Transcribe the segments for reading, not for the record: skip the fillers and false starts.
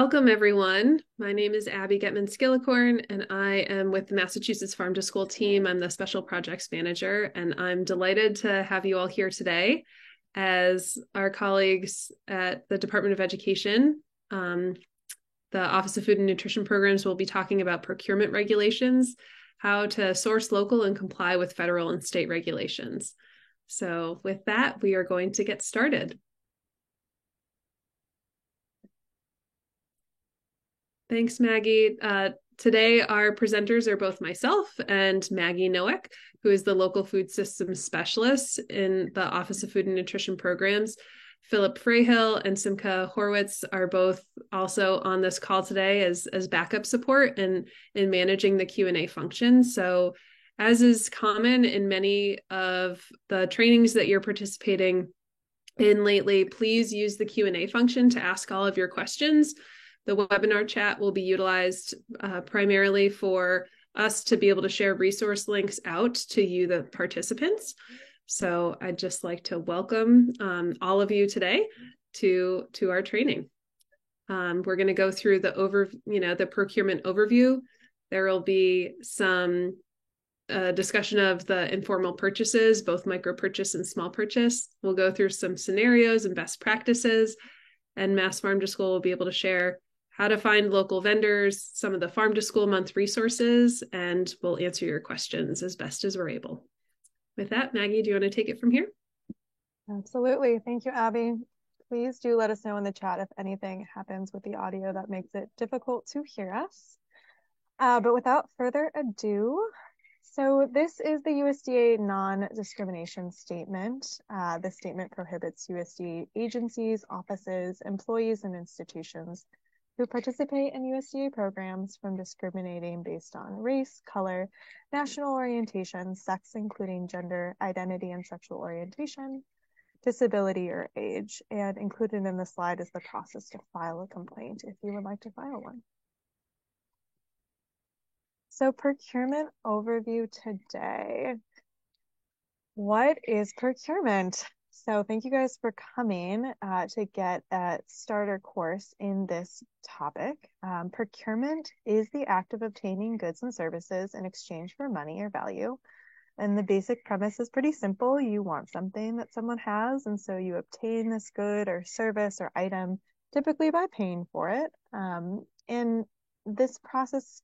Welcome, everyone. My name is Abby Getman Skillicorn, and I am with the Massachusetts Farm to School team. I'm the Special Projects Manager, and I'm delighted to have you all here today as our colleagues at the Department of Education, the Office of Food and Nutrition Programs, will be talking about procurement regulations, how to source local and comply with federal and state regulations. So with that, we are going to get started. Thanks, Maggie. Today, our presenters are both myself and Maggie Noack, who is the local food systems specialist in the Office of Food and Nutrition Programs. Philip Frayhill and Simca Horwitz are both also on this call today as backup support and in managing the Q&A function. So as is common in many of the trainings that you're participating in lately, please use the Q&A function to ask all of your questions. The webinar chat will be utilized primarily for us to be able to share resource links out to you, the participants. So I'd just like to welcome all of you today to our training. We're going to go through the procurement overview. There will be some discussion of the informal purchases, both micro purchase and small purchase. We'll go through some scenarios and best practices, and Mass Farm to School will be able to share how to find local vendors, some of the Farm to School month resources, and we'll answer your questions as best as we're able. With that, Maggie, do you want to take it from here? Absolutely. Thank you, Abby. Please do let us know in the chat if anything happens with the audio that makes it difficult to hear us. But without further ado, so this is the USDA non-discrimination statement. The statement prohibits USDA agencies, offices, employees, and institutions who participate in USDA programs from discriminating based on race, color, national orientation, sex, including gender, identity, and sexual orientation, disability, or age. And included in the slide is the process to file a complaint if you would like to file one. So procurement overview today. What is procurement? So thank you guys for coming to get a starter course in this topic. Procurement is the act of obtaining goods and services in exchange for money or value. And the basic premise is pretty simple. You want something that someone has, and so you obtain this good or service or item, typically by paying for it. And this process,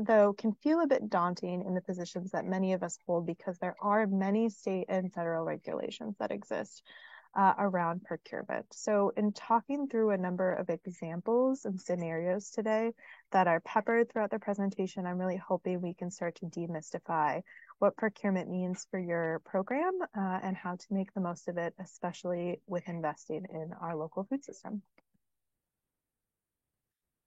though, can feel a bit daunting in the positions that many of us hold because there are many state and federal regulations that exist around procurement. So in talking through a number of examples and scenarios today that are peppered throughout the presentation, I'm really hoping we can start to demystify what procurement means for your program and how to make the most of it, especially with investing in our local food system.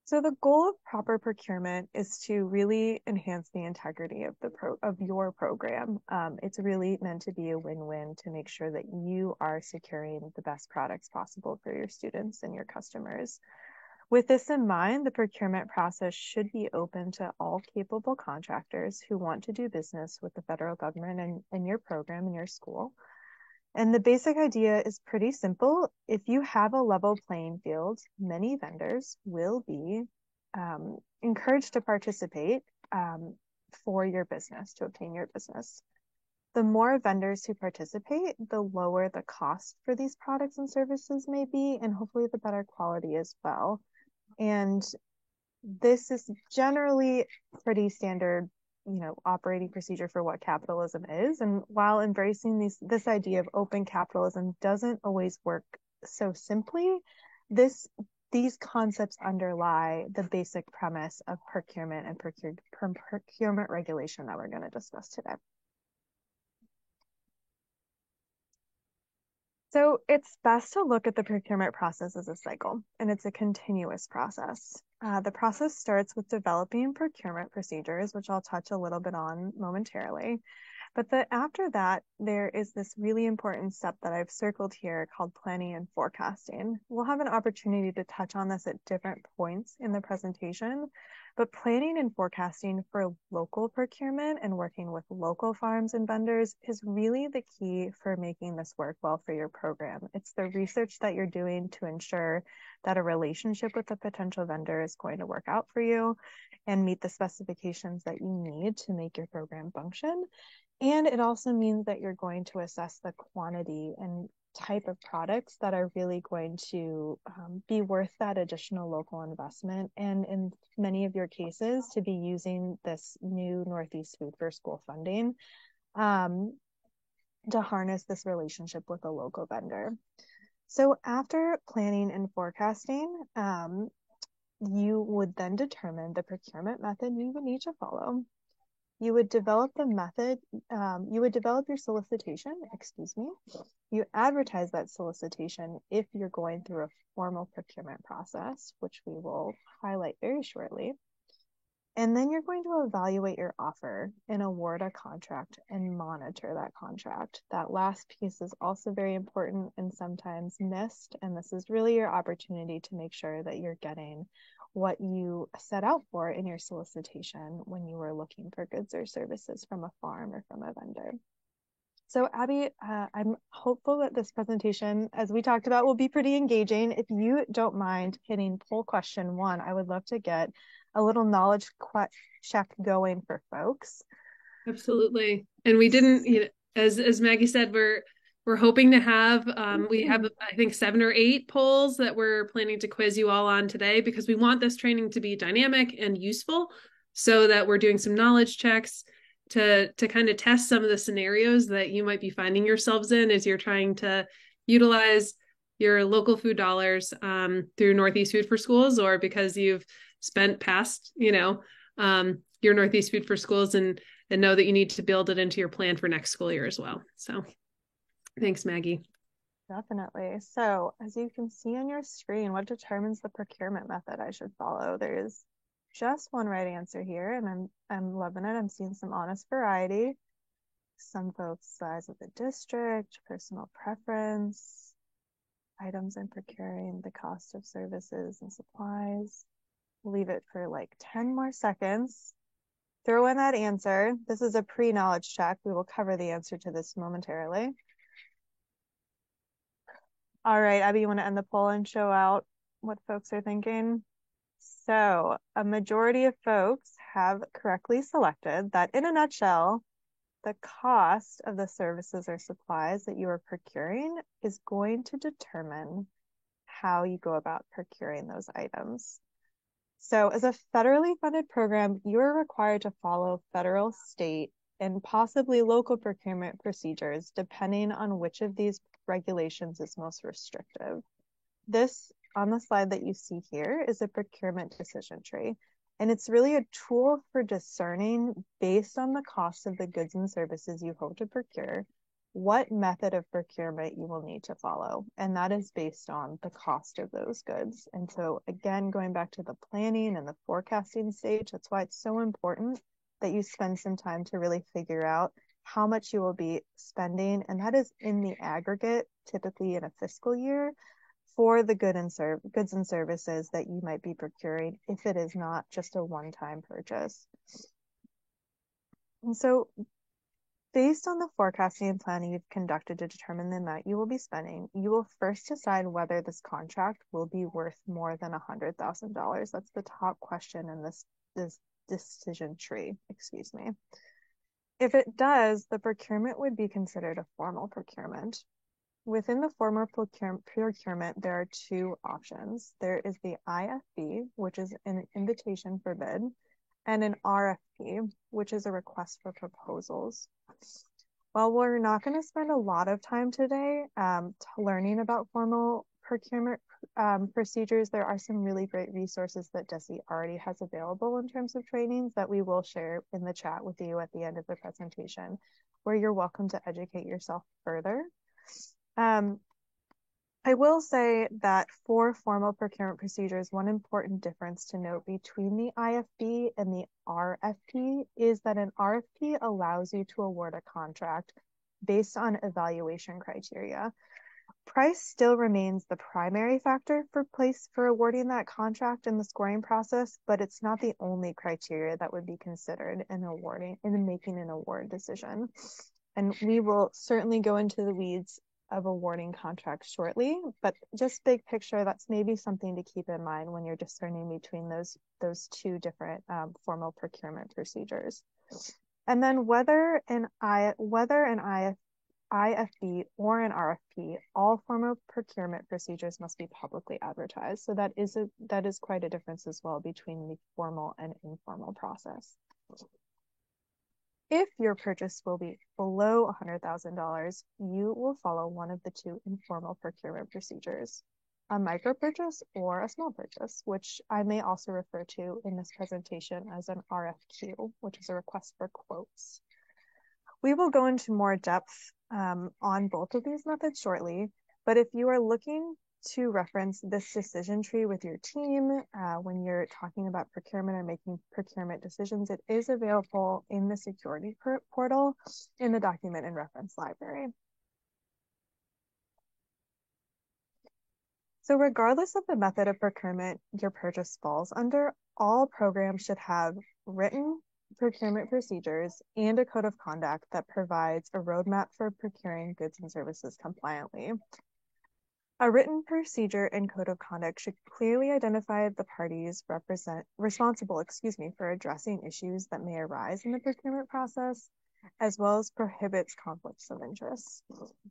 So the goal of proper procurement is to really enhance the integrity of your program. It's really meant to be a win-win to make sure that you are securing the best products possible for your students and your customers. With this in mind, the procurement process should be open to all capable contractors who want to do business with the federal government and your program and your school. And the basic idea is pretty simple. If you have a level playing field, many vendors will be encouraged to participate for your business, to obtain your business. The more vendors who participate, the lower the cost for these products and services may be, and hopefully the better quality as well. And this is generally pretty standard operating procedure for what capitalism is. And while embracing this idea of open capitalism doesn't always work so simply, these concepts underlie the basic premise of procurement and procurement regulation that we're going to discuss today. So it's best to look at the procurement process as a cycle, and it's a continuous process. The process starts with developing procurement procedures, which I'll touch a little bit on momentarily. But after that, there is this really important step that I've circled here called planning and forecasting. We'll have an opportunity to touch on this at different points in the presentation, but planning and forecasting for local procurement and working with local farms and vendors is really the key for making this work well for your program. It's the research that you're doing to ensure that a relationship with a potential vendor is going to work out for you and meet the specifications that you need to make your program function. And it also means that you're going to assess the quantity and type of products that are really going to be worth that additional local investment. And in many of your cases, to be using this new Northeast Food for School funding to harness this relationship with a local vendor. So after planning and forecasting, you would then determine the procurement method you would need to follow. You would develop the method, you would develop your solicitation, You advertise that solicitation if you're going through a formal procurement process, which we will highlight very shortly. And then you're going to evaluate your offer and award a contract and monitor that contract. That last piece is also very important and sometimes missed. And this is really your opportunity to make sure that you're getting what you set out for in your solicitation when you were looking for goods or services from a farm or from a vendor. So Abby, I'm hopeful that this presentation, as we talked about, will be pretty engaging. If you don't mind hitting poll question 1, I would love to get a little knowledge check going for folks. Absolutely. And we didn't, as Maggie said, we're hoping to have we have I think 7 or 8 polls that we're planning to quiz you all on today, because we want this training to be dynamic and useful, so that we're doing some knowledge checks to kind of test some of the scenarios that you might be finding yourselves in as you're trying to utilize your local food dollars through Northeast Food for Schools, or because you've spent past your Northeast Food for Schools and know that you need to build it into your plan for next school year as well. So thanks, Maggie. Definitely. So as you can see on your screen, what determines the procurement method I should follow? There is just one right answer here, and I'm loving it. I'm seeing some honest variety. Some folks, size of the district, personal preference, items in procuring, the cost of services and supplies. Leave it for like 10 more seconds. Throw in that answer. This is a pre-knowledge check. We will cover the answer to this momentarily. All right, Abby, you want to end the poll and show out what folks are thinking? So a majority of folks have correctly selected that, in a nutshell, the cost of the services or supplies that you are procuring is going to determine how you go about procuring those items. So as a federally funded program, you're required to follow federal, state, and possibly local procurement procedures, depending on which of these regulations is most restrictive. This, on the slide that you see here, is a procurement decision tree. And it's really a tool for discerning, based on the cost of the goods and services you hope to procure, what method of procurement you will need to follow. And that is based on the cost of those goods. And so again, going back to the planning and the forecasting stage, that's why it's so important that you spend some time to really figure out how much you will be spending. And that is in the aggregate, typically in a fiscal year, for the goods and services that you might be procuring, if it is not just a one-time purchase. And so based on the forecasting and planning you've conducted to determine the amount you will be spending, you will first decide whether this contract will be worth more than $100,000. That's the top question in this decision tree, If it does, the procurement would be considered a formal procurement. Within the formal procurement, there are 2 options. There is the IFB, which is an invitation for bid, and an RFP, which is a request for proposals. While we're not going to spend a lot of time today learning about formal procurement procedures, there are some really great resources that DESE already has available in terms of trainings that we will share in the chat with you at the end of the presentation, where you're welcome to educate yourself further. I will say that for formal procurement procedures, one important difference to note between the IFB and the RFP is that an RFP allows you to award a contract based on evaluation criteria. Price still remains the primary factor for awarding that contract in the scoring process, but it's not the only criteria that would be considered in making an award decision. And we will certainly go into the weeds of awarding contracts shortly, but just big picture, that's maybe something to keep in mind when you're discerning between those two different formal procurement procedures. And then whether an IFB or an RFP, all formal procurement procedures must be publicly advertised. So that is quite a difference as well between the formal and informal process. If your purchase will be below $100,000, you will follow one of the two informal procurement procedures, a micro purchase or a small purchase, which I may also refer to in this presentation as an RFQ, which is a request for quotes. We will go into more depth on both of these methods shortly, but if you are looking to reference this decision tree with your team when you're talking about procurement or making procurement decisions, it is available in the security portal in the document and reference library. So regardless of the method of procurement your purchase falls under, all programs should have written procurement procedures and a code of conduct that provides a roadmap for procuring goods and services compliantly. A written procedure and code of conduct should clearly identify the parties responsible for addressing issues that may arise in the procurement process, as well as prohibits conflicts of interest.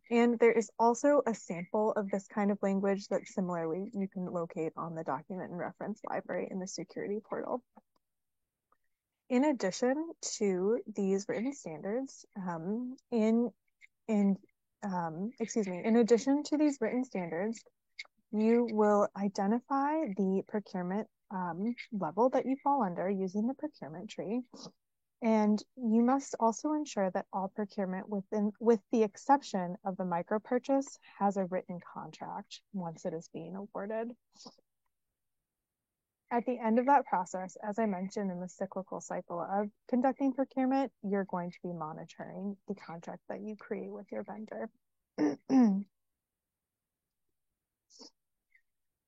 And there is also a sample of this kind of language that similarly you can locate on the document and reference library in the security portal. In addition to these written standards, in addition to these written standards, you will identify the procurement level that you fall under using the procurement tree. And you must also ensure that all procurement with the exception of the micro purchase, has a written contract once it is being awarded. At the end of that process, as I mentioned in the cyclical cycle of conducting procurement, you're going to be monitoring the contract that you create with your vendor.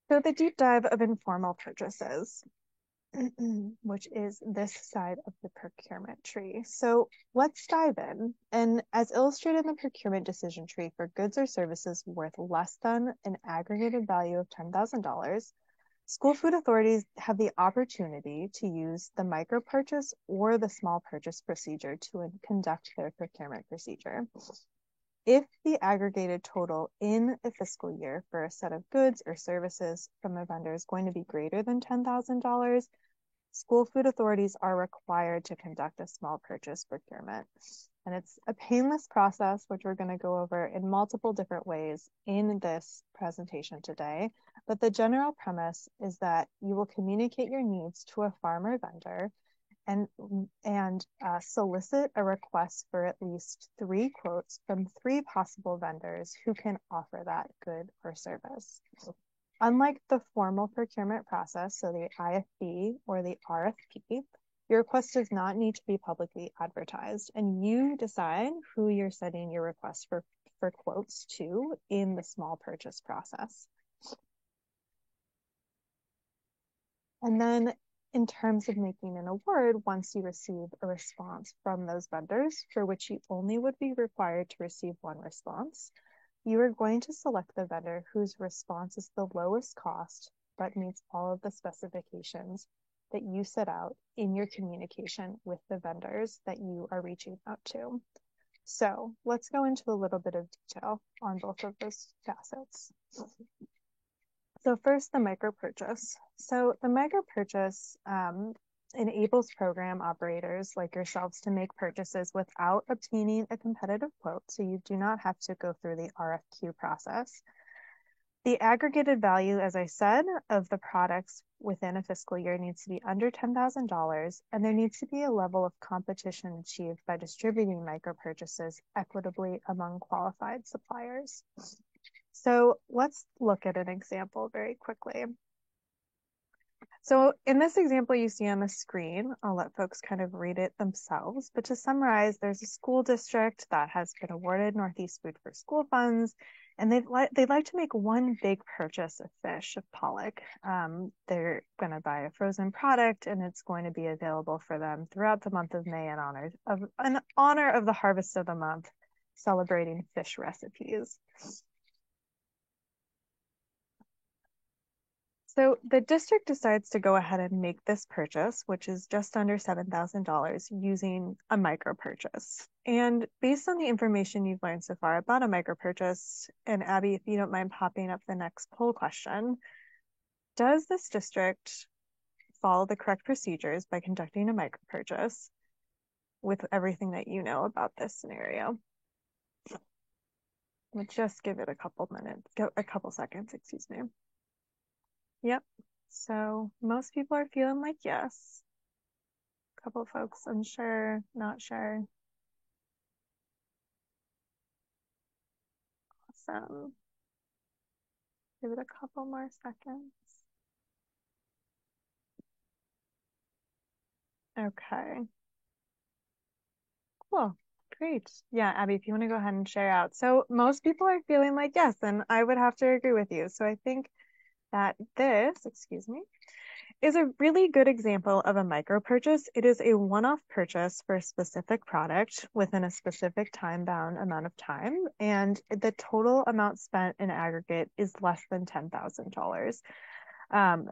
So the deep dive of informal purchases, which is this side of the procurement tree. So let's dive in. And as illustrated in the procurement decision tree for goods or services worth less than an aggregated value of $10,000, school food authorities have the opportunity to use the micro purchase or the small purchase procedure to conduct their procurement procedure. If the aggregated total in a fiscal year for a set of goods or services from a vendor is going to be greater than $10,000, school food authorities are required to conduct a small purchase procurement. And it's a painless process, which we're going to go over in multiple different ways in this presentation today. But the general premise is that you will communicate your needs to a farmer vendor and solicit a request for at least 3 quotes from 3 possible vendors who can offer that good or service. Unlike the formal procurement process, so the IFB or the RFP, your request does not need to be publicly advertised, and you decide who you're sending your request for quotes to in the small purchase process. And then in terms of making an award, once you receive a response from those vendors, for which you only would be required to receive 1 response, you are going to select the vendor whose response is the lowest cost, but meets all of the specifications that you set out in your communication with the vendors that you are reaching out to. So let's go into a little bit of detail on both of those facets. So first, the micro purchase. So the micro purchase enables program operators like yourselves to make purchases without obtaining a competitive quote, so you do not have to go through the RFQ process. The aggregated value, as I said, of the products within a fiscal year needs to be under $10,000, and there needs to be a level of competition achieved by distributing micro purchases equitably among qualified suppliers. So let's look at an example very quickly. So in this example you see on the screen, I'll let folks kind of read it themselves. But to summarize, there's a school district that has been awarded Northeast Food for School funds, and they'd like to make one big purchase of fish, of pollock. They're going to buy a frozen product, and it's going to be available for them throughout the month of May in honor of the harvest of the month, celebrating fish recipes. So the district decides to go ahead and make this purchase, which is just under $7,000, using a micro purchase. And based on the information you've learned so far about a micro purchase, and Abby, if you don't mind popping up the next poll question, does this district follow the correct procedures by conducting a micro purchase with everything that you know about this scenario? We'll just give it a couple seconds, excuse me. Yep. So most people are feeling like yes. A couple of folks unsure, not sure. Awesome. Give it a couple more seconds. Okay. Cool. Great. Yeah, Abby, if you want to go ahead and share out. So most people are feeling like yes, and I would have to agree with you. So I think that this, excuse me, is a really good example of a micro purchase. It is a one-off purchase for a specific product within a specific time-bound amount of time, and the total amount spent in aggregate is less than $10,000.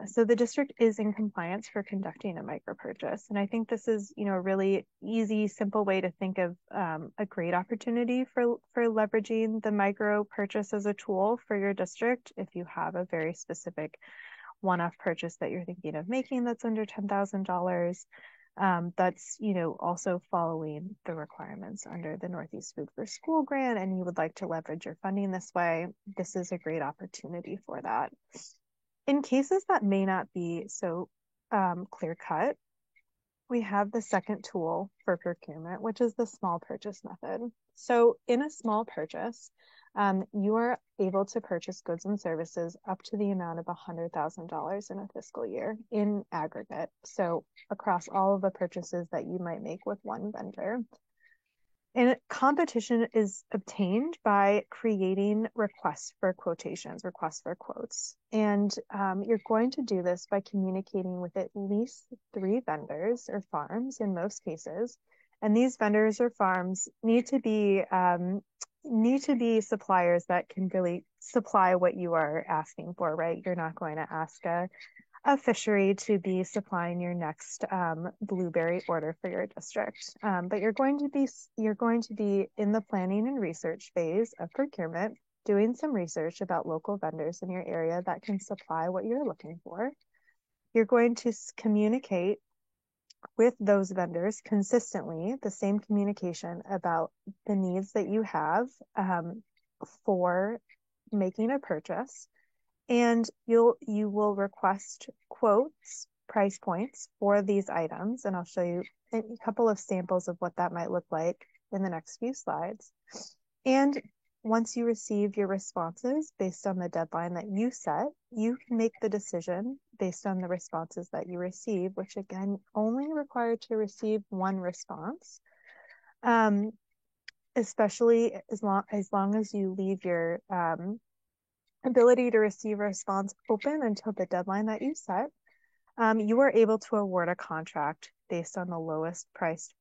So the district is in compliance for conducting a micro purchase, and I think this is, a really easy, simple way to think of a great opportunity for leveraging the micro purchase as a tool for your district if you have a very specific one-off purchase that you're thinking of making that's under $10,000. That's, also following the requirements under the Northeast Food for School grant, and you would like to leverage your funding this way, this is a great opportunity for that. In cases that may not be so clear-cut, we have the second tool for procurement, which is the small purchase method. So in a small purchase, you are able to purchase goods and services up to the amount of $100,000 in a fiscal year in aggregate. So across all of the purchases that you might make with one vendor. And competition is obtained by creating requests for quotations, requests for quotes. And you're going to do this by communicating with at least 3 vendors or farms in most cases. And these vendors or farms need to be suppliers that can really supply what you are asking for, right? You're not going to ask a fishery to be supplying your next blueberry order for your district. But you're going to be in the planning and research phase of procurement, doing some research about local vendors in your area that can supply what you're looking for. You're going to communicate with those vendors consistently, the same communication about the needs that you have for making a purchase. And you will request quotes, price points for these items. And I'll show you a couple of samples of what that might look like in the next few slides. And once you receive your responses based on the deadline that you set, you can make the decision based on the responses that you receive, which again, only required to receive one response. Especially as long as you leave your ability to receive a response open until the deadline that you set, you are able to award a contract based on the lowest priced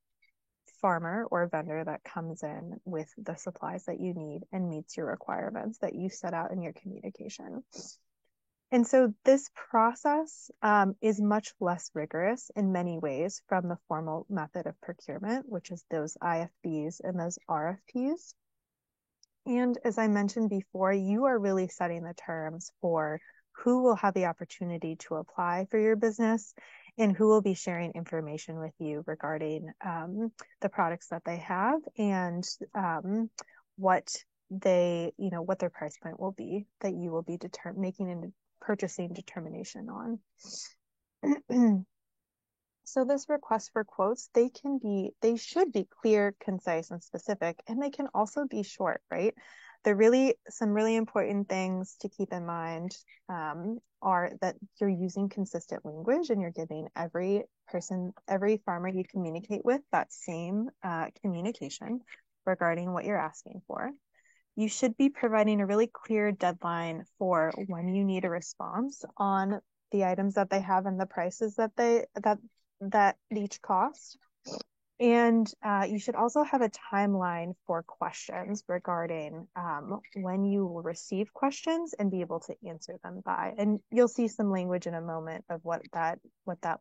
farmer or vendor that comes in with the supplies that you need and meets your requirements that you set out in your communication. And so this process is much less rigorous in many ways from the formal method of procurement, which is those IFBs and those RFPs. And as I mentioned before, you are really setting the terms for who will have the opportunity to apply for your business and who will be sharing information with you regarding the products that they have and what their price point will be that you will be making a purchasing determination on. So this request for quotes, they should be clear, concise, and specific, and they can also be short, right? some really important things to keep in mind are that you're using consistent language and you're giving every farmer you communicate with that same communication regarding what you're asking for. You should be providing a really clear deadline for when you need a response on the items that they have and the prices that each cost. And you should also have a timeline for questions regarding when you will receive questions and be able to answer them by. And you'll see some language in a moment of what that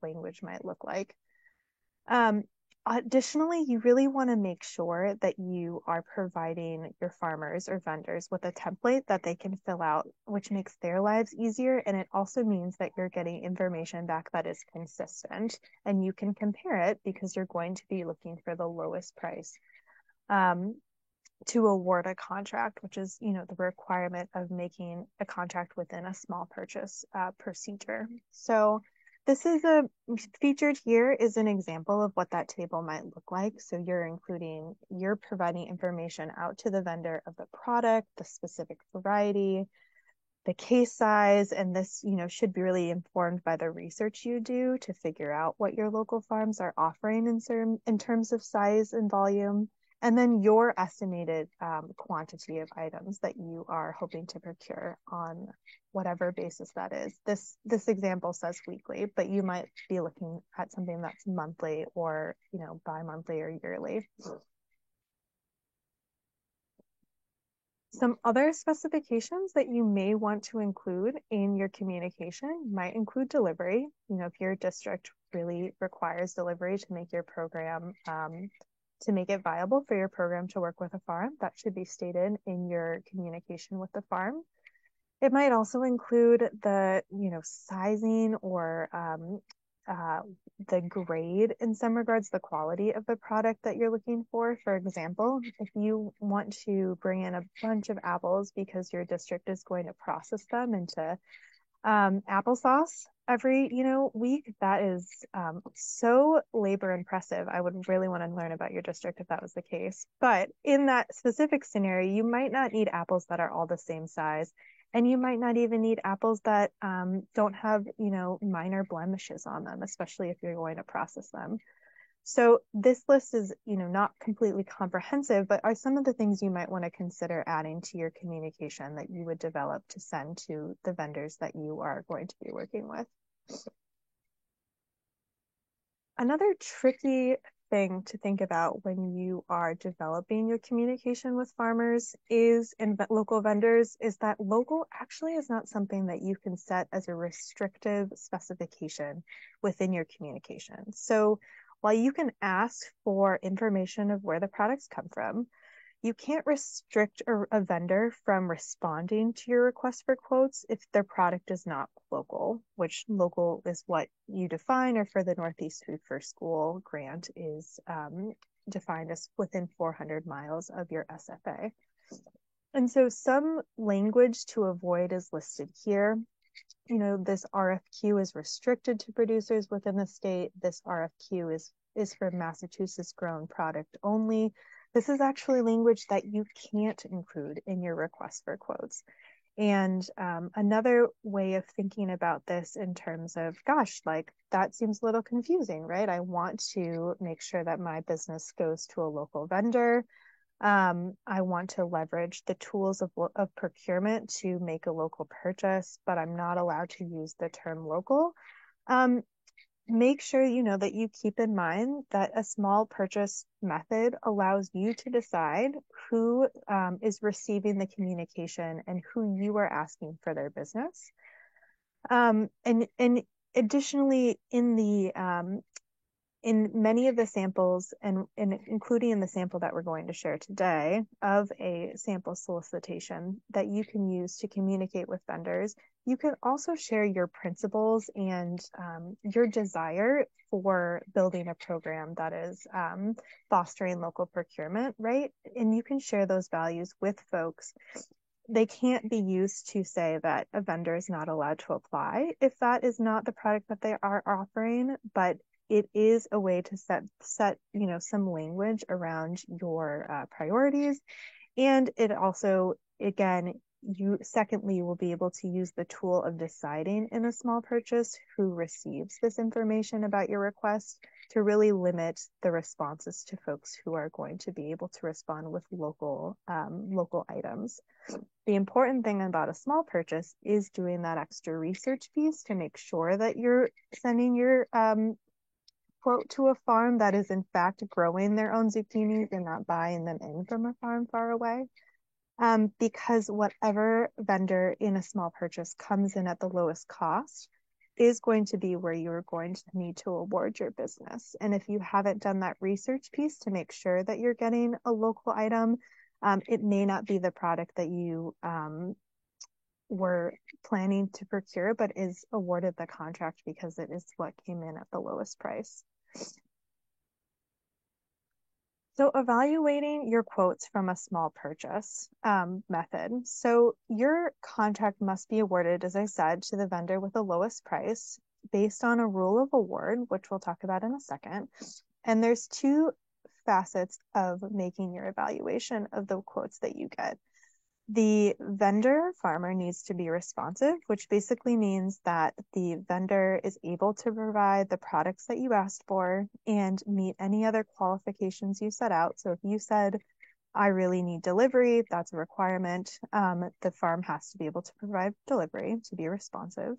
language might look like. Additionally, you really want to make sure that you are providing your farmers or vendors with a template that they can fill out, which makes their lives easier. And it also means that you're getting information back that is consistent and you can compare it because you're going to be looking for the lowest price to award a contract, which is, the requirement of making a contract within a small purchase procedure. So featured here is an example of what that table might look like. So you're providing information out to the vendor of the product, the specific variety, the case size, and this, should be really informed by the research you do to figure out what your local farms are offering in terms of size and volume. And then your estimated quantity of items that you are hoping to procure on whatever basis that is. This example says weekly, but you might be looking at something that's monthly or, bi-monthly or yearly. Some other specifications that you may want to include in your communication might include delivery. If your district really requires delivery to make your program to make it viable for your program to work with a farm, that should be stated in your communication with the farm. It might also include the, sizing or the grade, in some regards, the quality of the product that you're looking for. For example, if you want to bring in a bunch of apples because your district is going to process them into applesauce every week, that is so labor intensive. I would really want to learn about your district if that was the case. But in that specific scenario, you might not need apples that are all the same size, and you might not even need apples that don't have minor blemishes on them, especially if you're going to process them. So this list is, not completely comprehensive, but are some of the things you might want to consider adding to your communication that you would develop to send to the vendors that you are going to be working with. Another tricky thing to think about when you are developing your communication with farmers and local vendors is that local actually is not something that you can set as a restrictive specification within your communication. So while you can ask for information of where the products come from, you can't restrict a vendor from responding to your request for quotes if their product is not local, which local is what you define, or for the Northeast Food for School grant is defined as within 400 miles of your SFA. And so some language to avoid is listed here. This RFQ is restricted to producers within the state. This RFQ is for Massachusetts grown product only. This is actually language that you can't include in your request for quotes. And another way of thinking about this in terms of, that seems a little confusing, right? I want to make sure that my business goes to a local vendor. I want to leverage the tools of procurement to make a local purchase, but I'm not allowed to use the term local. Make sure that you keep in mind that a small purchase method allows you to decide who is receiving the communication and who you are asking for their business. And additionally, in many of the samples, and including in the sample that we're going to share today of a sample solicitation that you can use to communicate with vendors, you can also share your principles and your desire for building a program that is fostering local procurement, right? And you can share those values with folks. They can't be used to say that a vendor is not allowed to apply if that is not the product that they are offering, but it is a way to set some language around your priorities. And it also again, you secondly will be able to use the tool of deciding in a small purchase who receives this information about your request to really limit the responses to folks who are going to be able to respond with local items. The important thing about a small purchase is doing that extra research piece to make sure that you're sending your quote to a farm that is in fact growing their own zucchinis and not buying them in from a farm far away. Because whatever vendor in a small purchase comes in at the lowest cost is going to be where you're going to need to award your business. And if you haven't done that research piece to make sure that you're getting a local item, it may not be the product that you were planning to procure, but is awarded the contract because it is what came in at the lowest price. So evaluating your quotes from a small purchase method. So your contract must be awarded, as I said, to the vendor with the lowest price based on a rule of award, which we'll talk about in a second. And there's two facets of making your evaluation of the quotes that you get. The vendor farmer needs to be responsive, which basically means that the vendor is able to provide the products that you asked for and meet any other qualifications you set out. So if you said, I really need delivery, that's a requirement. The farm has to be able to provide delivery to be responsive.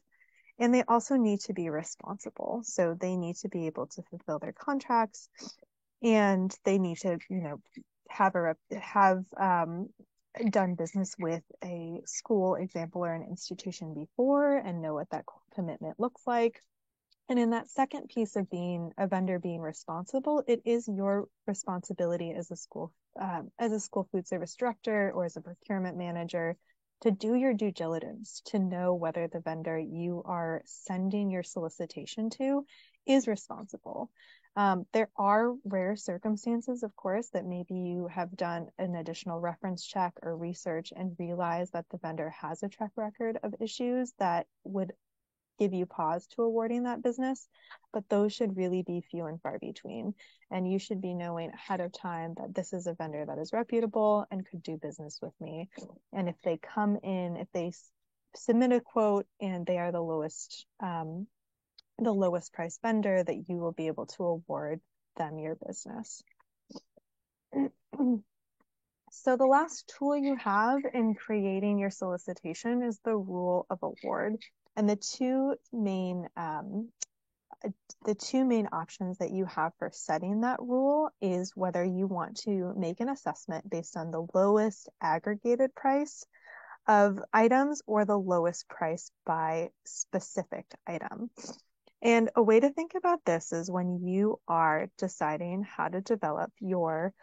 And they also need to be responsible. So they need to be able to fulfill their contracts, and they need to, have done business with a school example or an institution before and know what that commitment looks like. And in that second piece of being a vendor being responsible, it is your responsibility as a school food service director or as a procurement manager to do your due diligence to know whether the vendor you are sending your solicitation to is responsible. There are rare circumstances, of course, that maybe you have done an additional reference check or research and realize that the vendor has a track record of issues that would give you pause to awarding that business, but those should really be few and far between. And you should be knowing ahead of time that this is a vendor that is reputable and could do business with me. And if they come in, if they submit a quote and they are the lowest price vendor, that you will be able to award them your business. So the last tool you have in creating your solicitation is the rule of award. And the two main options that you have for setting that rule is whether you want to make an assessment based on the lowest aggregated price of items or the lowest price by specific item. And a way to think about this is when you are deciding how to develop your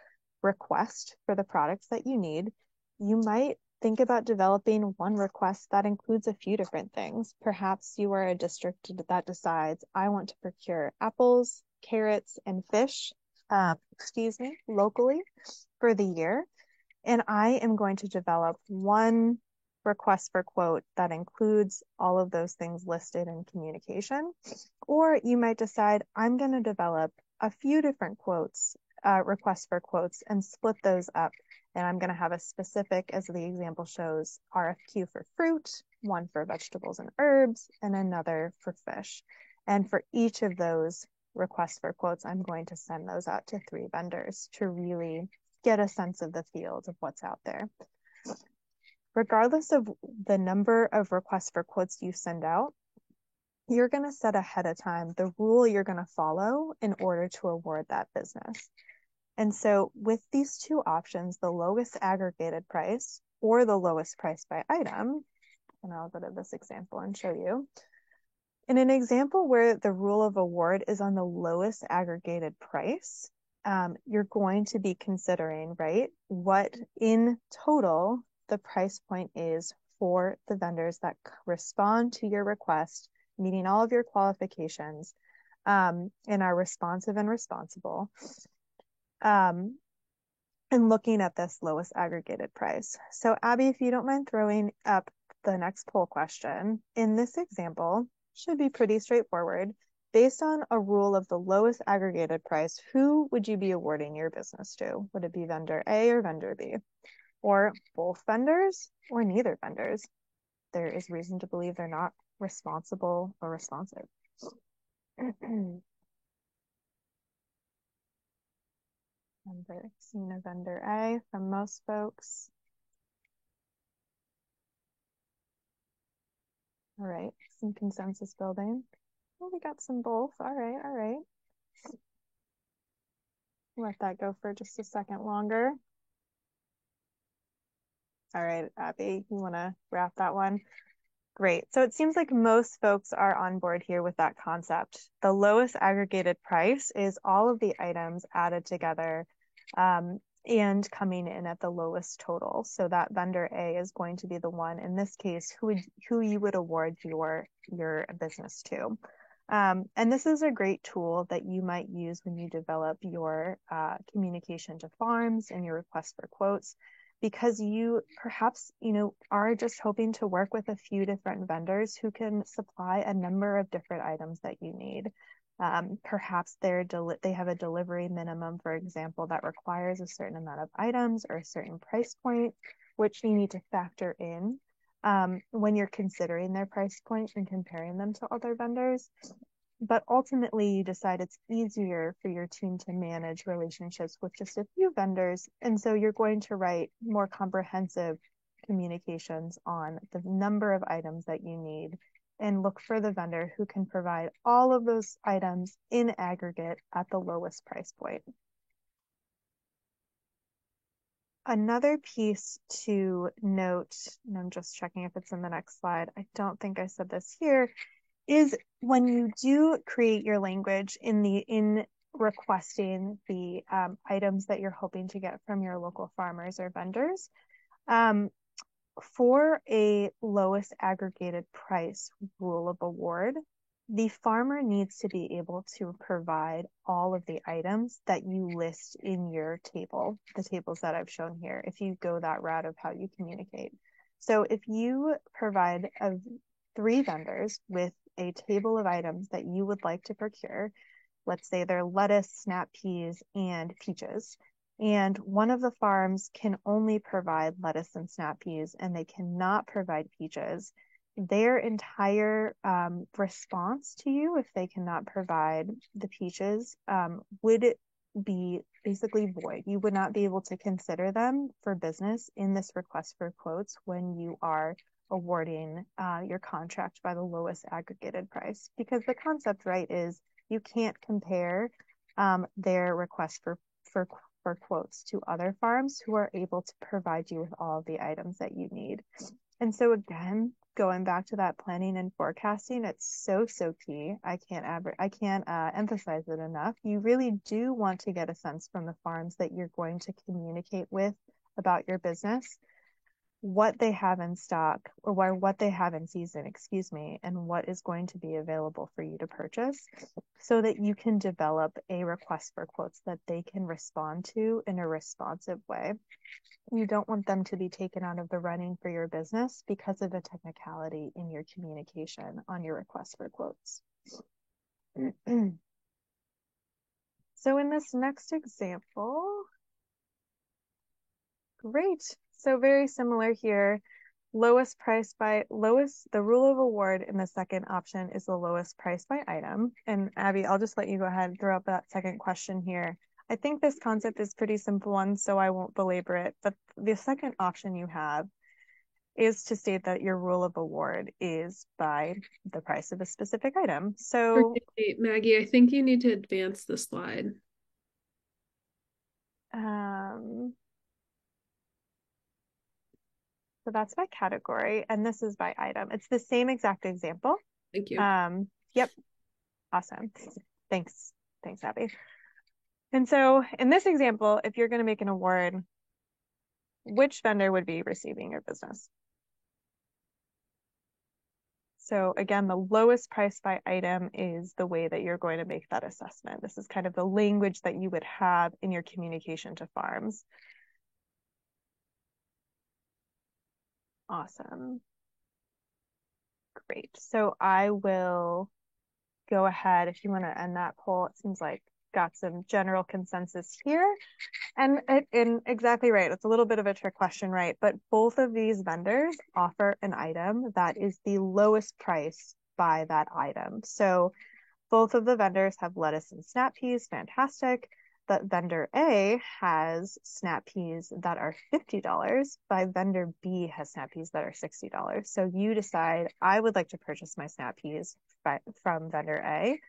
request for the products that you need, you might think about developing one request that includes a few different things. Perhaps you are a district that decides, I want to procure apples, carrots, and fish, locally for the year. And I am going to develop one request for quote that includes all of those things listed in communication. Or you might decide, I'm going to develop a few different requests for quotes and split those up. And I'm going to have a specific, as the example shows, RFQ for fruit, one for vegetables and herbs, and another for fish. And for each of those requests for quotes, I'm going to send those out to 3 vendors to really get a sense of the field of what's out there. Regardless of the number of requests for quotes you send out, you're going to set ahead of time the rule you're going to follow in order to award that business. And so with these two options, the lowest aggregated price or the lowest price by item, and I'll go to this example and show you. In an example where the rule of award is on the lowest aggregated price, you're going to be considering, right, what in total the price point is for the vendors that respond to your request, meeting all of your qualifications, and are responsive and responsible, and looking at this lowest aggregated price. So Abby, if you don't mind throwing up the next poll question, in this example, should be pretty straightforward. Based on a rule of the lowest aggregated price, who would you be awarding your business to? Would it be vendor A or vendor B? or both vendors, or neither vendors. There is reason to believe they're not responsible or responsive. Seen a vendor A from most folks. All right, some consensus building. Well, we got some both. All right, all right. Let that go for just a second longer. All right, Abby, you want to wrap that one? Great. So it seems like most folks are on board here with that concept. The lowest aggregated price is all of the items added together and coming in at the lowest total. So that vendor A is going to be the one, in this case, who you would award your business to. And this is a great tool that you might use when you develop your communication to farms and your request for quotes, because you perhaps, are just hoping to work with a few different vendors who can supply a number of different items that you need. Perhaps they have a delivery minimum, for example, that requires a certain amount of items or a certain price point, which you need to factor in when you're considering their price point and comparing them to other vendors. But ultimately, you decide it's easier for your team to manage relationships with just a few vendors. And so you're going to write more comprehensive communications on the number of items that you need and look for the vendor who can provide all of those items in aggregate at the lowest price point. Another piece to note, and I'm just checking if it's in the next slide. I don't think I said this here, is when you do create your language in requesting the items that you're hoping to get from your local farmers or vendors, for a lowest aggregated price rule of award, the farmer needs to be able to provide all of the items that you list in your table, the tables that I've shown here, if you go that route of how you communicate. So if you provide 3 vendors with a table of items that you would like to procure, let's say they're lettuce, snap peas, and peaches, and one of the farms can only provide lettuce and snap peas and they cannot provide peaches, their entire response to you, if they cannot provide the peaches, would be basically void. You would not be able to consider them for business in this request for quotes when you are awarding your contract by the lowest aggregated price, because the concept, right, is you can't compare their request for quotes to other farms who are able to provide you with all of the items that you need. And so again, going back to that planning and forecasting, it's so key. I can't emphasize it enough. You really do want to get a sense from the farms that you're going to communicate with about your business, what they have in stock, or what they have in season, and what is going to be available for you to purchase, so that you can develop a request for quotes that they can respond to in a responsive way. You don't want them to be taken out of the running for your business because of a technicality in your communication on your request for quotes. So in this next example, great. So very similar here. The rule of award in the second option is the lowest price by item. And Abby, I'll just let you go ahead and throw up that second question here. I think this concept is pretty simple one, so I won't belabor it. But the second option you have is to state that your rule of award is by the price of a specific item. So, okay, Maggie, I think you need to advance the slide. So that's by category, and this is by item. It's the same exact example. Thank you. Yep. Awesome. Thanks, Abby. And so in this example, if you're going to make an award, which vendor would be receiving your business? So again, the lowest price by item is the way that you're going to make that assessment. This is kind of the language that you would have in your communication to farms. Awesome. Great. So I will go ahead if you want to end that poll. It seems like got some general consensus here. And exactly right. It's a little bit of a trick question, right? But both of these vendors offer an item that is the lowest price by that item. So both of the vendors have lettuce and snap peas, fantastic. But vendor A has snap peas that are $50, by vendor B has snap peas that are $60. So you decide, I would like to purchase my snap peas from vendor A,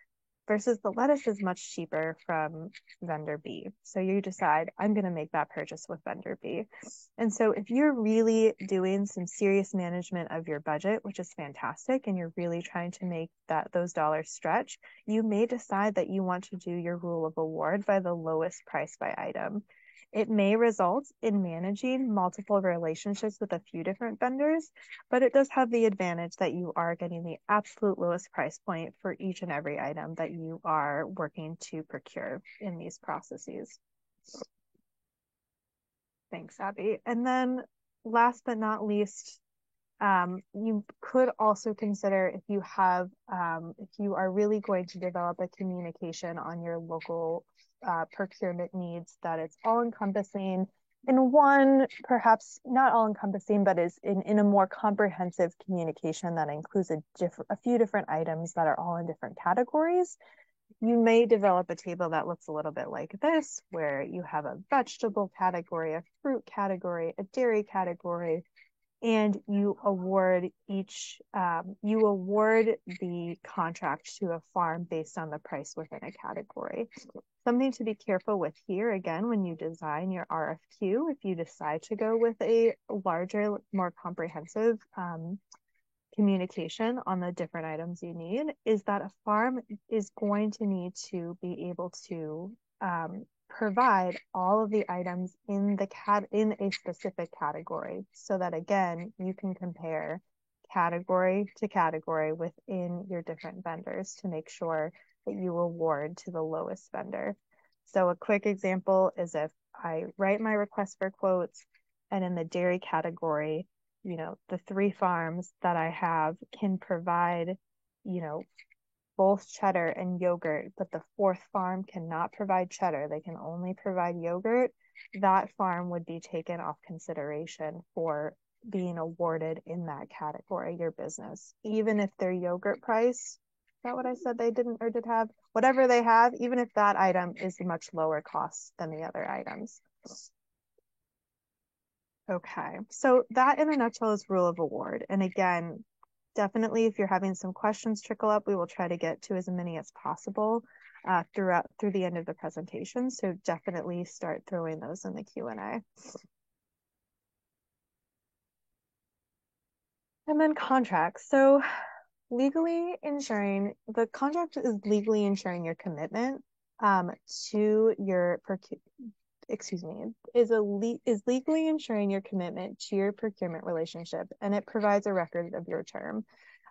versus the lettuce is much cheaper from vendor B. So you decide, I'm going to make that purchase with vendor B. And so if you're really doing some serious management of your budget, which is fantastic, and you're really trying to make those dollars stretch, you may decide that you want to do your rule of award by the lowest price by item. It may result in managing multiple relationships with a few different vendors, but it does have the advantage that you are getting the absolute lowest price point for each and every item that you are working to procure in these processes. Thanks, Abby. And then last but not least, you could also consider, if you are really going to develop a communication on your local procurement needs, that it's all encompassing in one, perhaps not all encompassing, but is in a more comprehensive communication that includes a few different items that are all in different categories. You may develop a table that looks a little bit like this, where you have a vegetable category, a fruit category, a dairy category, and you award the contract to a farm based on the price within a category. Something to be careful with here, again, when you design your RFQ, if you decide to go with a larger, more comprehensive communication on the different items you need, is that a farm is going to need to be able to provide all of the items in a specific category, so that again you can compare category to category within your different vendors to make sure that you award to the lowest vendor. So a quick example is, if I write my request for quotes, and in the dairy category, the 3 farms that I have can provide, both cheddar and yogurt, but the 4th farm cannot provide cheddar, they can only provide yogurt, that farm would be taken off consideration for being awarded in that category, your business. Even if their yogurt price, is that what I said they didn't or did have? Whatever they have, even if that item is much lower cost than the other items. Okay, so that in a nutshell is rule of award. And again, definitely if you're having some questions trickle up, we will try to get to as many as possible through the end of the presentation. So definitely start throwing those in the Q&A. And then contracts. So the contract is legally ensuring your commitment to your is legally ensuring your commitment to your procurement relationship, and it provides a record of your term.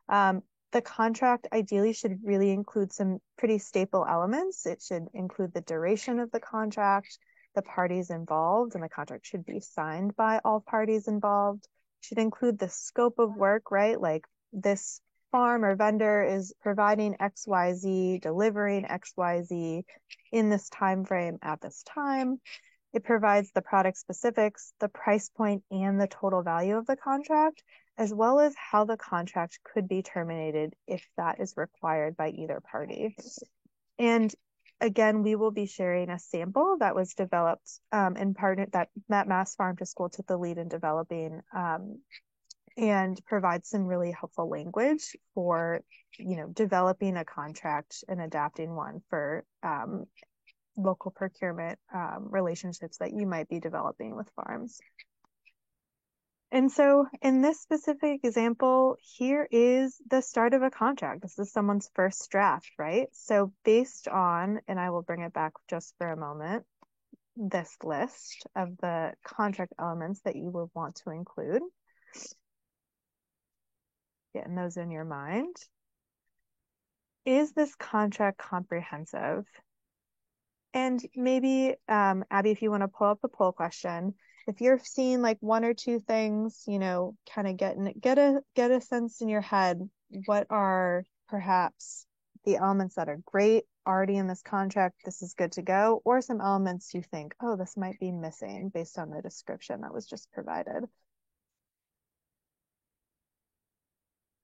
The contract ideally should really include some pretty staple elements. It should include the duration of the contract, the parties involved, and the contract should be signed by all parties involved. It should include the scope of work, right? Like, this farm or vendor is providing XYZ, delivering XYZ in this time frame at this time. It provides the product specifics, the price point, and the total value of the contract, as well as how the contract could be terminated if that is required by either party. And again, we will be sharing a sample that was developed in partner that Mass Farm to School took the lead in developing, and provides some really helpful language for developing a contract and adapting one for local procurement relationships that you might be developing with farms. And so in this specific example, here is the start of a contract. This is someone's first draft, right? So based on, and I will bring it back just for a moment, this list of the contract elements that you will want to include, getting those in your mind. Is this contract comprehensive? And maybe, Abby, if you want to pull up the poll question, if you're seeing like 1 or 2 things, kind of get a sense in your head, what are perhaps the elements that are great already in this contract, this is good to go, or some elements you think, oh, this might be missing based on the description that was just provided.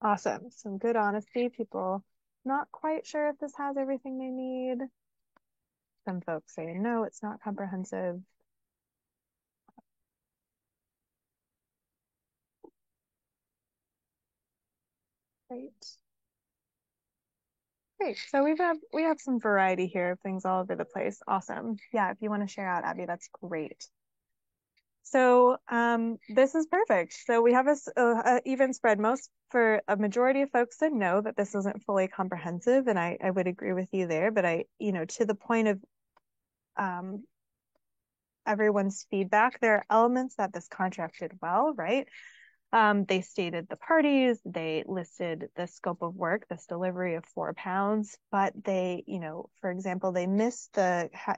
Awesome. Some good honesty. People not quite sure if this has everything they need. Some folks say, no, it's not comprehensive. Great. Great. So we have some variety here of things all over the place. Awesome. Yeah, if you want to share out, Abby, that's great. So this is perfect. So we have a even spread. Most for a majority of folks that know that this isn't fully comprehensive, and I would agree with you there. But to the point of everyone's feedback, there are elements that this contract did well, right? They stated the parties, they listed the scope of work, this delivery of 4 pounds, but they, for example, they missed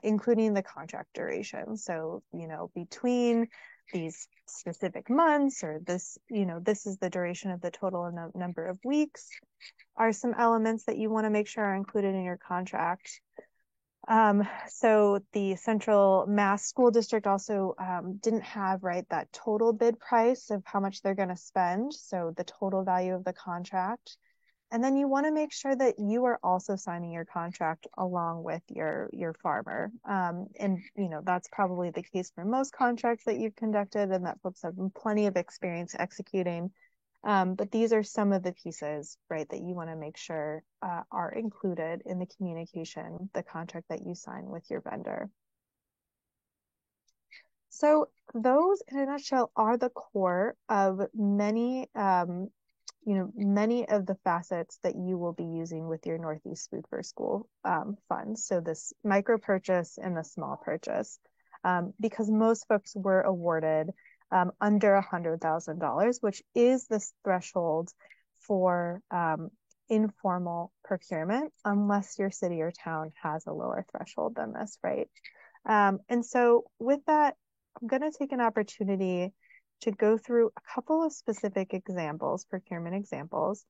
including the contract duration. So, between these specific months or this, this is the duration of the total number of weeks are some elements that you want to make sure are included in your contract. So the Central Mass School District also didn't have, right, that total bid price of how much they're going to spend. So the total value of the contract. And then you want to make sure that you are also signing your contract along with your farmer. And, that's probably the case for most contracts that you've conducted and that folks have plenty of experience executing. But these are some of the pieces, right, that you want to make sure are included in the communication, the contract that you sign with your vendor. So those, in a nutshell, are the core of many, many of the facets that you will be using with your Northeast Food for School funds. So this micro purchase and the small purchase, because most folks were awarded under $100,000, which is this threshold for informal procurement, unless your city or town has a lower threshold than this, right? And so with that, I'm going to take an opportunity to go through a couple of specific examples, procurement examples,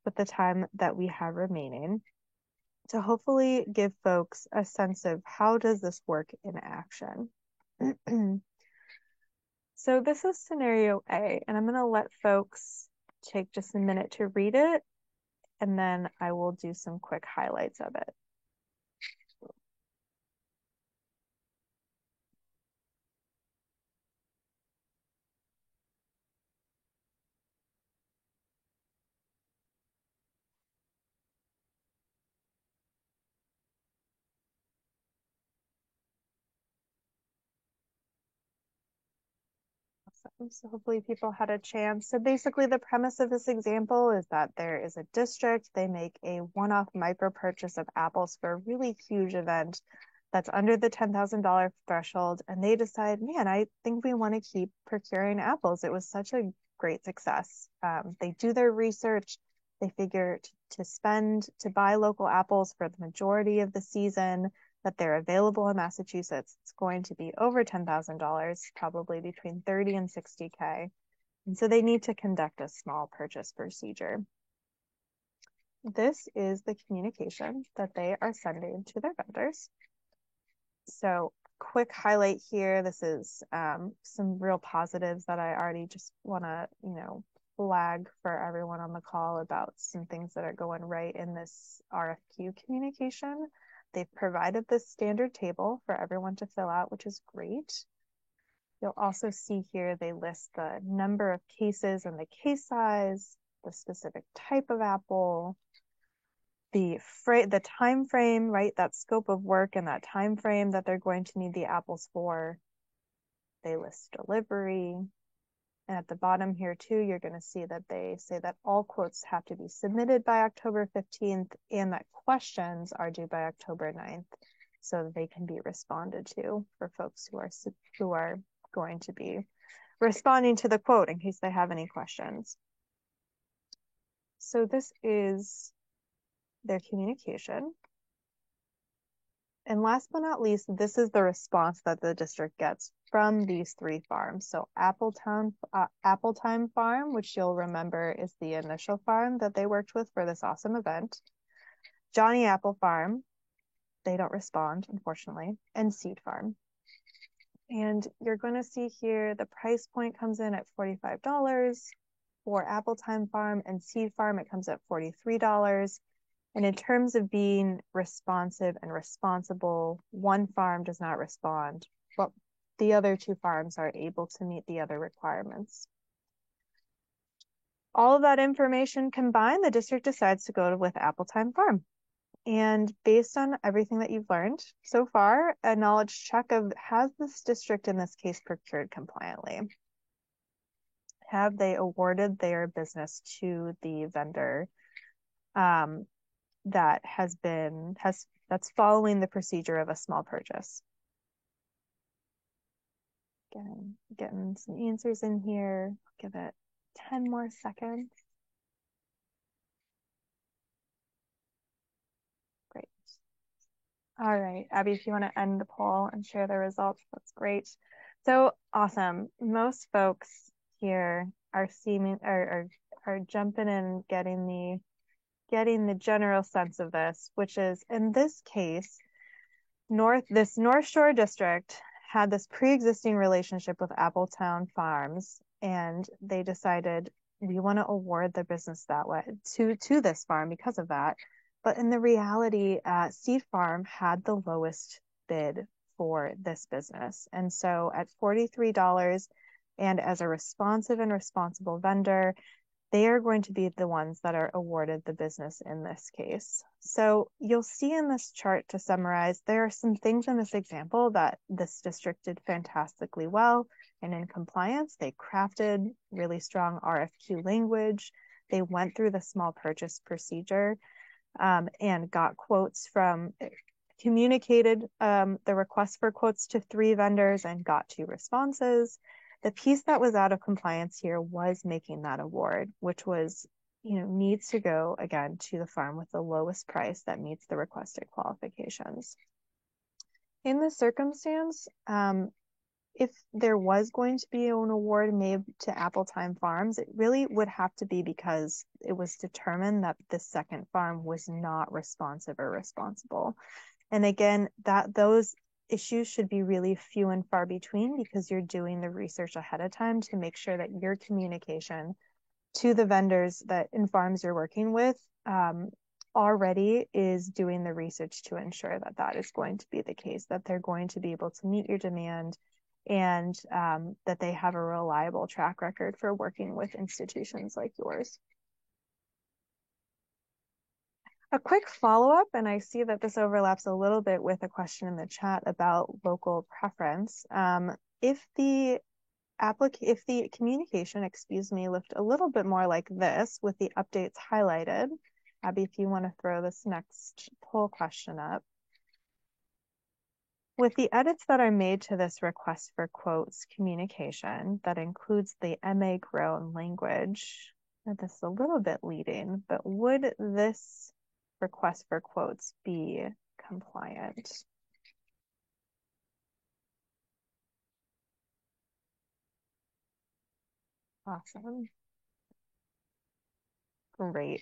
with the time that we have remaining, to hopefully give folks a sense of how does this work in action. So this is scenario A, and I'm going to let folks take just a minute to read it, and then I will do some quick highlights of it. So hopefully people had a chance. So basically the premise of this example is that there is a district, they make a one-off micro purchase of apples for a really huge event that's under the $10,000 threshold. And they decide, man, I think we want to keep procuring apples. It was such a great success. They do their research. They figure to buy local apples for the majority of the season, that they're available in Massachusetts, it's going to be over $10,000, probably between 30 and 60K. And so they need to conduct a small purchase procedure. This is the communication that they are sending to their vendors. So quick highlight here, this is some real positives that I already just want to, flag for everyone on the call about some things that are going right in this RFQ communication. They've provided this standard table for everyone to fill out, which is great. You'll also see here they list the number of cases and the case size, the specific type of apple, the time frame, right? That scope of work and that time frame that they're going to need the apples for. They list delivery. And at the bottom here too, you're going to see that they say that all quotes have to be submitted by October 15th and that questions are due by October 9th so that they can be responded to for folks who are going to be responding to the quote in case they have any questions. So this is their communication. And last but not least, this is the response that the district gets from these 3 farms. So Appletime Farm, which you'll remember is the initial farm that they worked with for this awesome event. Johnny Apple Farm, they don't respond, unfortunately, and Seed Farm. And you're going to see here the price point comes in at $45 for Appletime Farm, and Seed Farm, it comes at $43. And in terms of being responsive and responsible, one farm does not respond, but the other two farms are able to meet the other requirements. All of that information combined, the district decides to go with Appletime Farm. And based on everything that you've learned so far, a knowledge check of, has this district in this case procured compliantly? Have they awarded their business to the vendor that's following the procedure of a small purchase? Again, getting some answers in here. Give it 10 more seconds. Great. All right, Abby, if you want to end the poll and share the results, that's great. So awesome. Most folks here are jumping in, getting the general sense of this, which is in this case, this North Shore district had this pre-existing relationship with Appletown Farms, and they decided we want to award the business that way to this farm because of that. But in the reality, Seed Farm had the lowest bid for this business. And so at $43, and as a responsive and responsible vendor, they are going to be the ones that are awarded the business in this case. So you'll see in this chart, to summarize, there are some things in this example that this district did fantastically well and in compliance. They crafted really strong RFQ language. They went through the small purchase procedure and got quotes communicated the request for quotes to 3 vendors and got 2 responses. The piece that was out of compliance here was making that award, which was, needs to go again to the farm with the lowest price that meets the requested qualifications. In this circumstance, if there was going to be an award made to Appletime Farms, it really would have to be because it was determined that the second farm was not responsive or responsible. And again, those issues should be really few and far between, because you're doing the research ahead of time to make sure that your communication to the vendors in farms you're working with already is doing the research to ensure that that is going to be the case, that they're going to be able to meet your demand, and that they have a reliable track record for working with institutions like yours. A quick follow-up, and I see that this overlaps a little bit with a question in the chat about local preference. If the communication, looked a little bit more like this with the updates highlighted, Abby, if you want to throw this next poll question up. With the edits that are made to this request for quotes communication, that includes the MA grown language, this is a little bit leading, but would this request for quotes be compliant? Awesome. Great.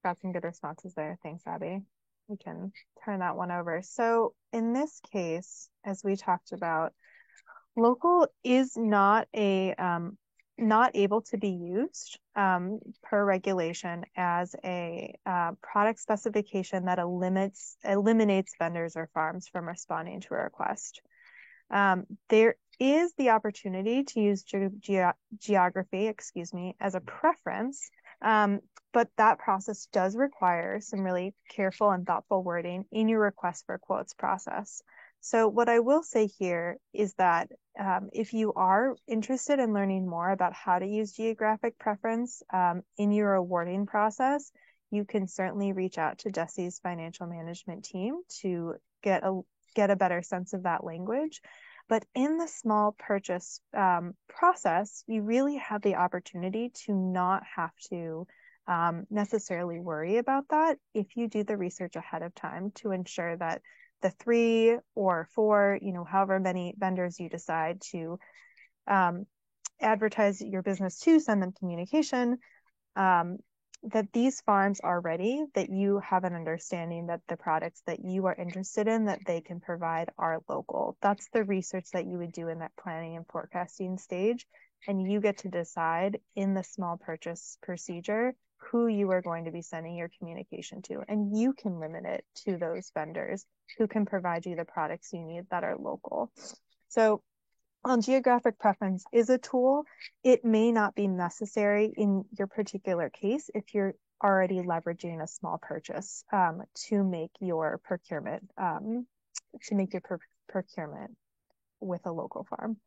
Got some good responses there. Thanks, Abby. We can turn that one over. So in this case, as we talked about, local is not able to be used per regulation as a product specification that eliminates vendors or farms from responding to a request. There is the opportunity to use geography, as a preference, but that process does require some really careful and thoughtful wording in your request for quotes process. So what I will say here is that if you are interested in learning more about how to use geographic preference in your awarding process, you can certainly reach out to DESE's financial management team to get a better sense of that language. But in the small purchase process, you really have the opportunity to not have to necessarily worry about that if you do the research ahead of time to ensure that the 3 or 4, however many vendors you decide to advertise your business to, send them communication, that these farms are ready, that you have an understanding that the products that you are interested in that they can provide are local. That's the research that you would do in that planning and forecasting stage. And you get to decide in the small purchase procedure who you are going to be sending your communication to. And you can limit it to those vendors who can provide you the products you need that are local. So while geographic preference is a tool, it may not be necessary in your particular case if you're already leveraging a small purchase to make your procurement procurement with a local farm.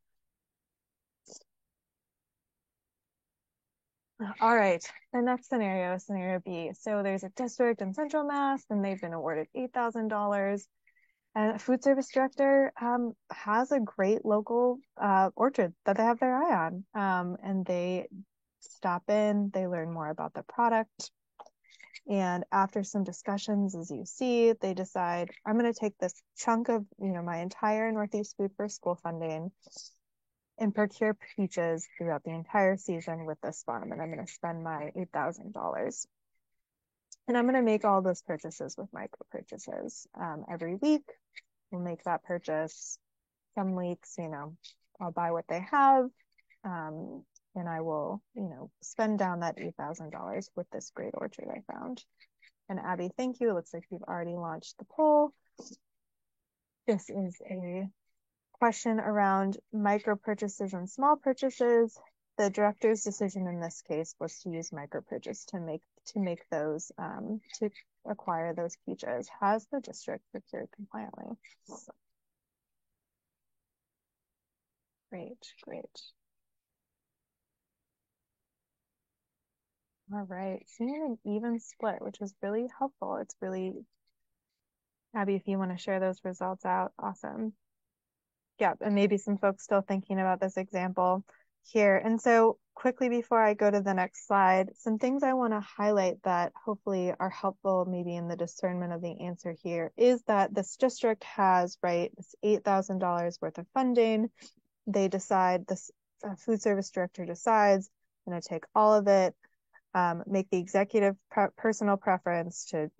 All right, the next scenario, scenario B. So there's a district in Central Mass, and they've been awarded $8,000. And a food service director has a great local orchard that they have their eye on. And they stop in, they learn more about the product. And after some discussions, as you see, they decide, I'm going to take this chunk of, my entire Northeast Food for School funding and procure peaches throughout the entire season with this farm. And I'm going to spend my $8,000. And I'm going to make all those purchases with micro purchases. Every week, we'll make that purchase. Some weeks, I'll buy what they have. And I will, spend down that $8,000 with this great orchard I found. And Abby, thank you. It looks like you've already launched the poll. This is a question around micro purchases and small purchases. The director's decision in this case was to use micro purchase to make those to acquire those peaches. Has the district procured compliantly? Great. All right, seeing an even split, which was really helpful. It's really, Abby, if you want to share those results out, awesome. Yeah, and maybe some folks still thinking about this example here. And so quickly before I go to the next slide, some things I want to highlight that hopefully are helpful maybe in the discernment of the answer here is that this district has, this $8,000 worth of funding. They decide, this food service director decides, I'm going to take all of it, make the executive personal preference to,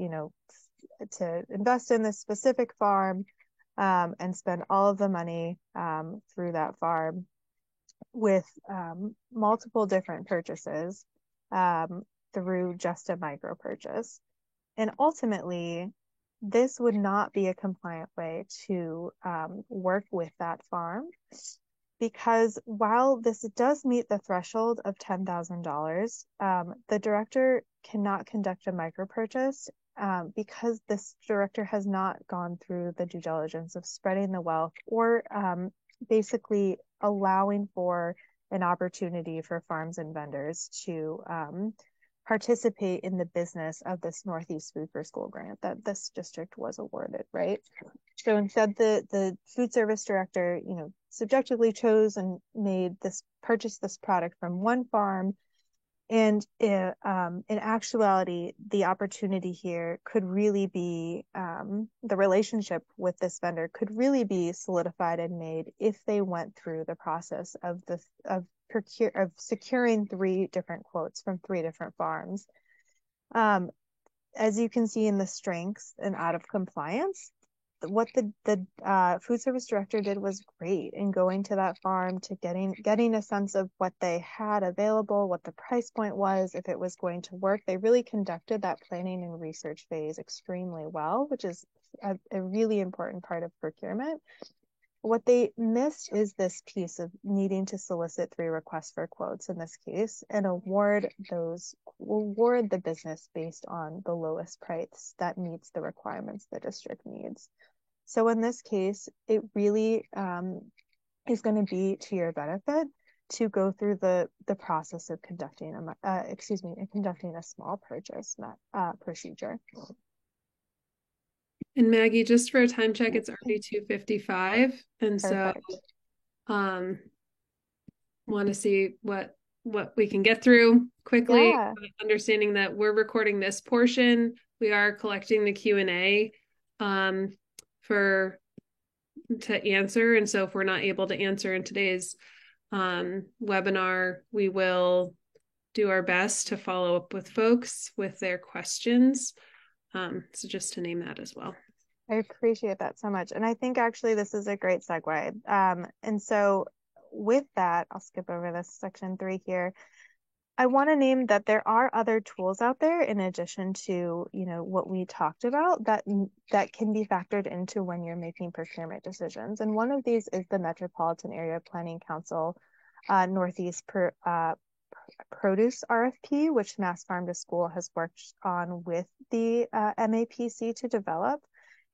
to invest in this specific farm, and spend all of the money through that farm with multiple different purchases through just a micro purchase. And ultimately, this would not be a compliant way to work with that farm, because while this does meet the threshold of $10,000, the director cannot conduct a micro purchase because this director has not gone through the due diligence of spreading the wealth or basically allowing for an opportunity for farms and vendors to participate in the business of this Northeast Food for School grant that this district was awarded, right? So instead, the food service director, subjectively chose and purchased this product from one farm. And in actuality, the opportunity here could really be, the relationship with this vendor could really be solidified and made if they went through the process of securing 3 different quotes from 3 different farms. As you can see in the strengths and out of compliance, what the food service director did was great in going to that farm, to getting a sense of what they had available, what the price point was, if it was going to work. They really conducted that planning and research phase extremely well, which is a really important part of procurement. What they missed is this piece of needing to solicit 3 requests for quotes in this case and award the business based on the lowest price that meets the requirements the district needs. So in this case, it really is going to be to your benefit to go through the process of conducting a small purchase procedure. And Maggie, just for a time check, it's already 2:55, and Perfect. so want to see what we can get through quickly. Yeah. Understanding that we're recording this portion, we are collecting the Q&A to answer, and so if we're not able to answer in today's webinar, we will do our best to follow up with folks with their questions. So just to name that as well. I appreciate that so much. And I think actually this is a great segue. And so with that, I'll skip over this section 3 here. I want to name that there are other tools out there in addition to, what we talked about that can be factored into when you're making procurement decisions. And one of these is the Metropolitan Area Planning Council Northeast Produce RFP, which Mass Farm to School has worked on with the MAPC to develop.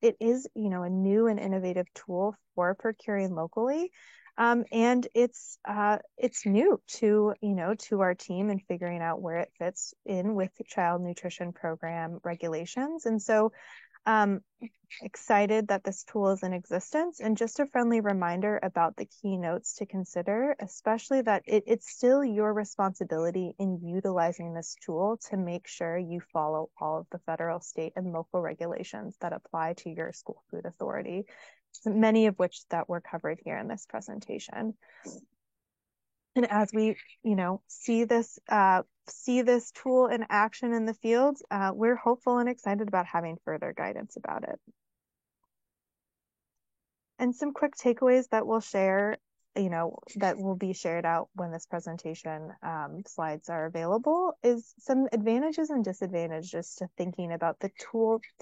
It is, a new and innovative tool for procuring locally. And it's new to, to our team and figuring out where it fits in with the child nutrition program regulations. And so excited that this tool is in existence, and just a friendly reminder about the key notes to consider, especially that it's still your responsibility in utilizing this tool to make sure you follow all of the federal, state, and local regulations that apply to your school food authority, many of which that were covered here in this presentation. And as we, see this tool in action in the field, we're hopeful and excited about having further guidance about it. And some quick takeaways that we'll share, that will be shared out when this presentation slides are available, is some advantages and disadvantages to thinking about the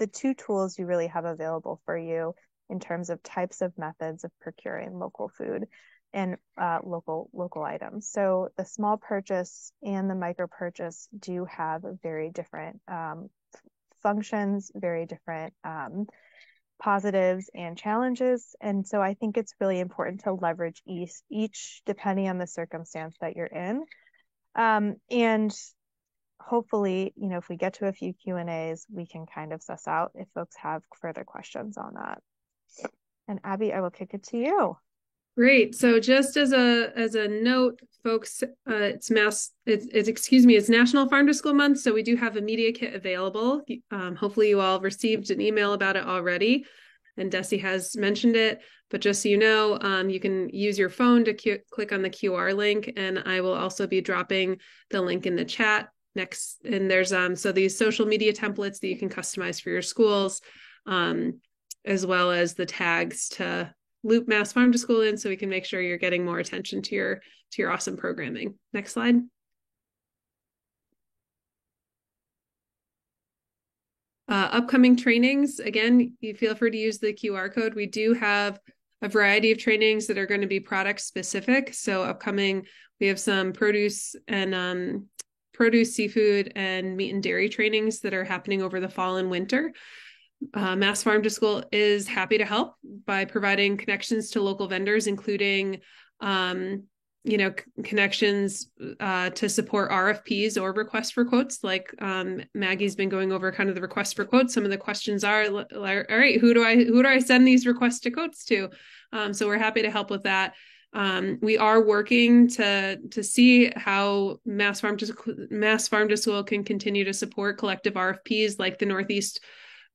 two tools you really have available for you in terms of types of methods of procuring local food and local items. So the small purchase and the micro purchase do have very different functions, very different positives and challenges. And so I think it's really important to leverage each depending on the circumstance that you're in. And hopefully, if we get to a few Q&As, we can kind of suss out if folks have further questions on that. And Abby, I will kick it to you. Great. So just as a note, folks, it's National Farm to School Month. So we do have a media kit available. Hopefully you all received an email about it already, and Desi has mentioned it, but just so you know, you can use your phone to click on the QR link, and I will also be dropping the link in the chat next. And there's so these social media templates that you can customize for your schools, as well as the tags to loop Mass Farm to School in, so we can make sure you're getting more attention to your awesome programming. Next slide. Upcoming trainings, again, you feel free to use the QR code. We do have a variety of trainings that are going to be product specific. So upcoming, we have some produce, seafood, and meat and dairy trainings that are happening over the fall and winter. Mass Farm to School is happy to help by providing connections to local vendors, including, connections to support RFPs or requests for quotes. Like Maggie's been going over kind of the request for quotes. Some of the questions are, all right, who do I send these requests to quotes to? So we're happy to help with that. We are working to see how Mass Farm to School can continue to support collective RFPs like the Northeast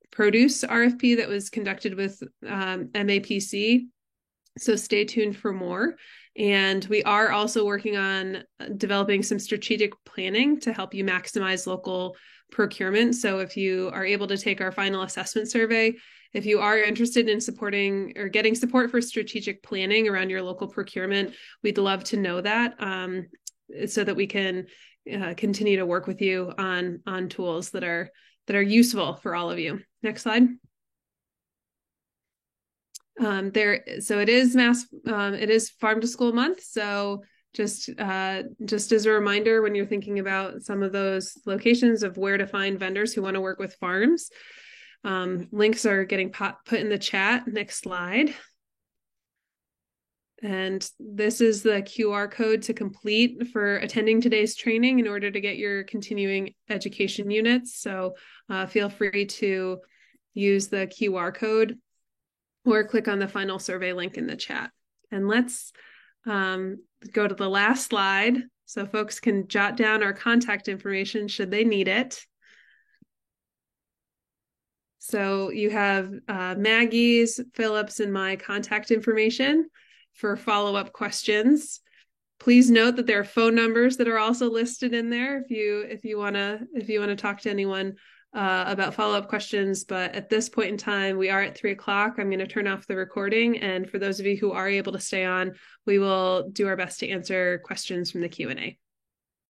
Produce RFP that was conducted with MAPC. So stay tuned for more. And we are also working on developing some strategic planning to help you maximize local procurement. So if you are able to take our final assessment survey, if you are interested in supporting or getting support for strategic planning around your local procurement, we'd love to know that, so that we can continue to work with you on tools that are useful for all of you. Next slide. So it is Farm to School Month. So just as a reminder, when you're thinking about some of those locations of where to find vendors who want to work with farms, links are getting put in the chat. Next slide. And this is the QR code to complete for attending today's training in order to get your continuing education units. So feel free to use the QR code or click on the final survey link in the chat. And let's go to the last slide so folks can jot down our contact information should they need it. So you have Maggie's, Philip's, and my contact information for follow-up questions. Please note that there are phone numbers that are also listed in there if you want to talk to anyone about follow-up questions. But at this point in time, we are at 3:00. I'm going to turn off the recording. And for those of you who are able to stay on, we will do our best to answer questions from the Q&A.